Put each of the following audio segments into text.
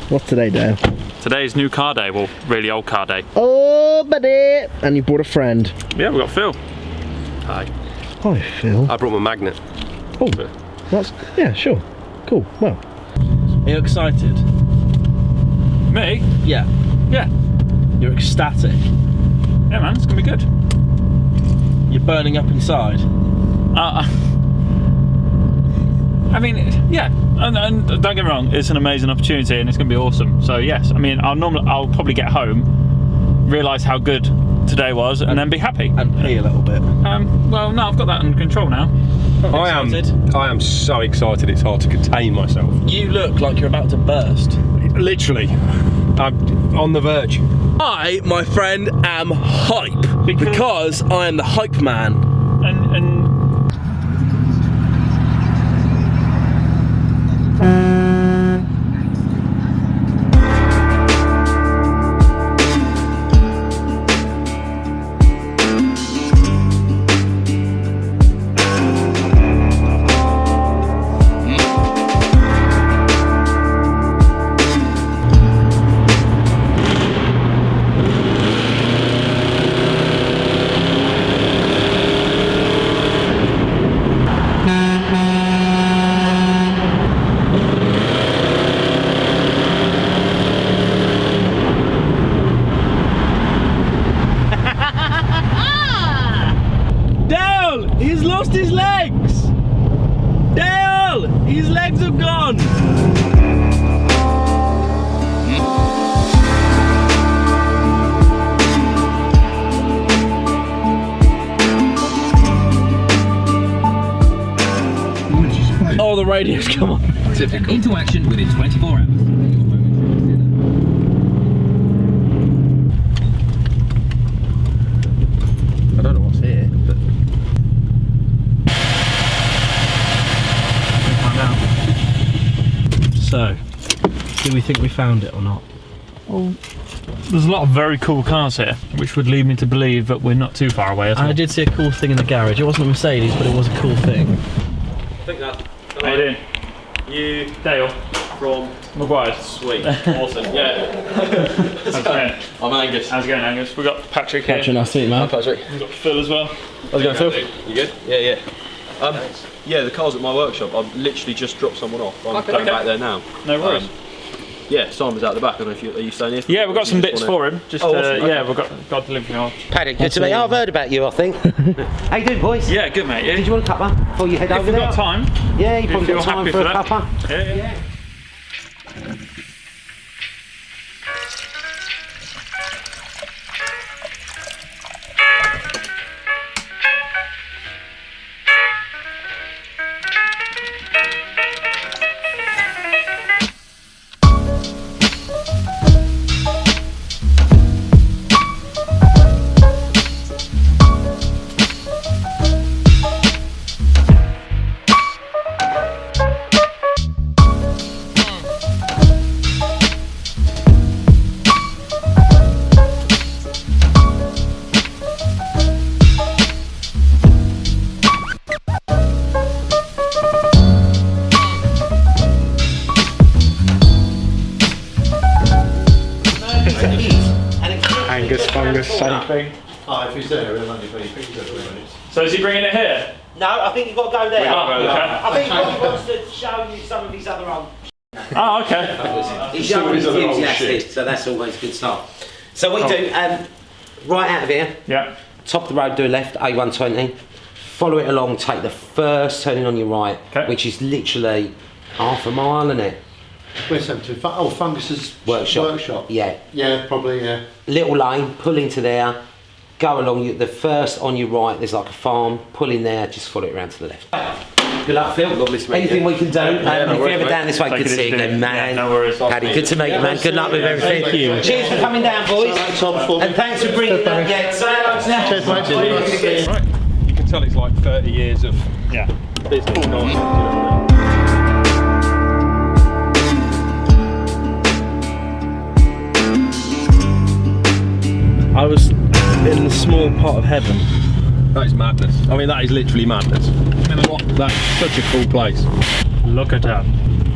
What's today, Dale? Today's new car day, well, really old car day. Oh, buddy! And you brought a friend. Yeah, we got Phil. Hi. Hi, Phil. I brought my magnet. Oh, that's, yeah, sure. Cool, well. Are you excited? Me? Yeah. Yeah. You're ecstatic. Yeah, man, it's gonna be good. You're burning up inside. I mean, yeah, and don't get me wrong, it's an amazing opportunity and it's going to be awesome. So yes, I mean, I'll probably get home, realise how good today was, and then be happy. And pee a little bit. Well, no, I've got that under control now. I am so excited it's hard to contain myself. You look like you're about to burst. Literally. I'm on the verge. I, my friend, am hype because I am the hype man. And He's lost his legs! Dale! His legs have gone! Oh, the radio's come on. Into action within 24 hours. I don't know what's here, but... So, do we think we found it or not? well, there's a lot of very cool cars here, which would lead me to believe that we're not too far away at all. I did see a cool thing in the garage. It wasn't a Mercedes, but it was a cool thing. I think that. How you doing? You Dale from Meguiars. Sweet. Awesome. Yeah. How's it going? I'm Angus. How's it going, Angus? We've got Patrick here. Patrick, nice to meet you, man. Patrick. We've got Phil as well. How's it going, Phil? You good? Yeah. Yeah, the car's at my workshop. I've literally just dropped someone off. I'm going back there now. No worries. Yeah, Simon's out the back. I don't know if are you staying here? Yeah, we've got some bits for him. Just awesome. yeah, we've got delivery on. Paddock, good to meet you. I've heard about you, I think. How you doing, boys? Yeah, good mate. Yeah. Did you want a cuppa before you head If over we've there? got time. Yeah, you probably you're got time happy for a for that. cuppa. Yeah. Angus, fungus, same thing. If he's there, he'll only be 3 minutes. So is he bringing it here? No, I think you've got to go there. Okay. I think he probably wants to show you some of his other own. Oh, okay. He's young and enthusiastic, so that's always good stuff. So we do, right out of here, Yeah. top of the road, do a left, A120. Follow it along, take the first turning on your right, Okay. which is literally half a mile, isn't it? Where's that to? Oh, Fungus's Workshop. workshop. Yeah. Yeah, probably, yeah. Little lane, pull into there, go along. The first on your right, there's like a farm. Pull in there, just follow it around to the left. Good luck, Phil. Lovely to meet Anything you. we can do. no if you're worries, ever mate. down this way, good to see you again, man. Yeah, no worries. Paddy, good to meet you, man. Good luck with everything. Thank you. Cheers for coming down, boys. And thanks for bringing that. Yeah, say hello now. Cheers, mate. Right. You can tell it's like 30 years of Yeah. business. I was in a small part of heaven. That is madness. I mean, that is literally madness. That's such a cool place. Look at that.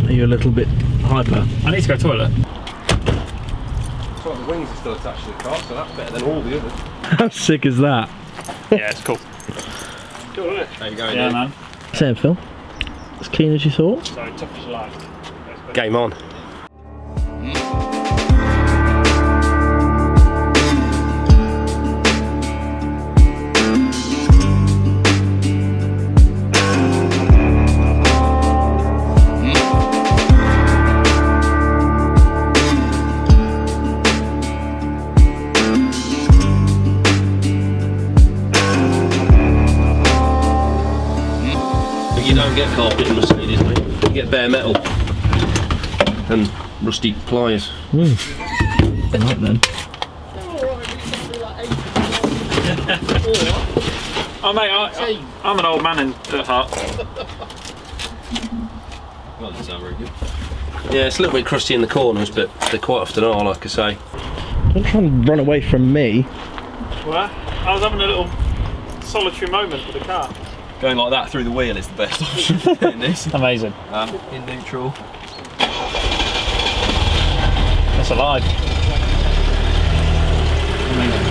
Are you a little bit hyper? I need to go to the toilet. So the wings are still attached to the car, so that's better than all the others. How sick is that? Yeah, it's cool. Cool, isn't it? There you go. Yeah, man. Same, Phil. As keen as you thought? So tough as you like. Game on. You don't get carpet in Mercedes, mate. You get bare metal and rusty pliers. Right then. Oh mate, I'm an old man at heart. Well, that doesn't sound very good. Yeah, it's a little bit crusty in the corners, but they quite often are, like I say. Don't try and run away from me. Well, I was having a little solitary moment with the car. Going like that through the wheel is the best option for getting this. Amazing. In neutral. That's alive. Amazing.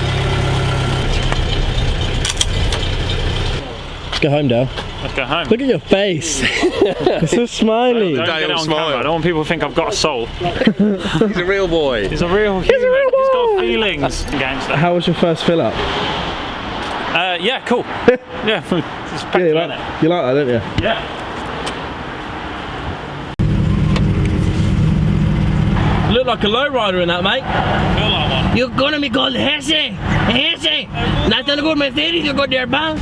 Let's go home, Dale. Let's go home. Look at your face. It's so smiley. Don't get it on camera. I don't want people to think I've got a soul. He's a real boy. He's a real human. real He's got boy. feelings. Gangster. How was your first fill up? Yeah, cool. Yeah, it's Yeah, petrol, you innit? like that, don't you? Yeah. Look like a lowrider in that, mate. Feel like one. You're gonna be called Hesse. Hesse. Not gonna go Mercedes, you go there, pal.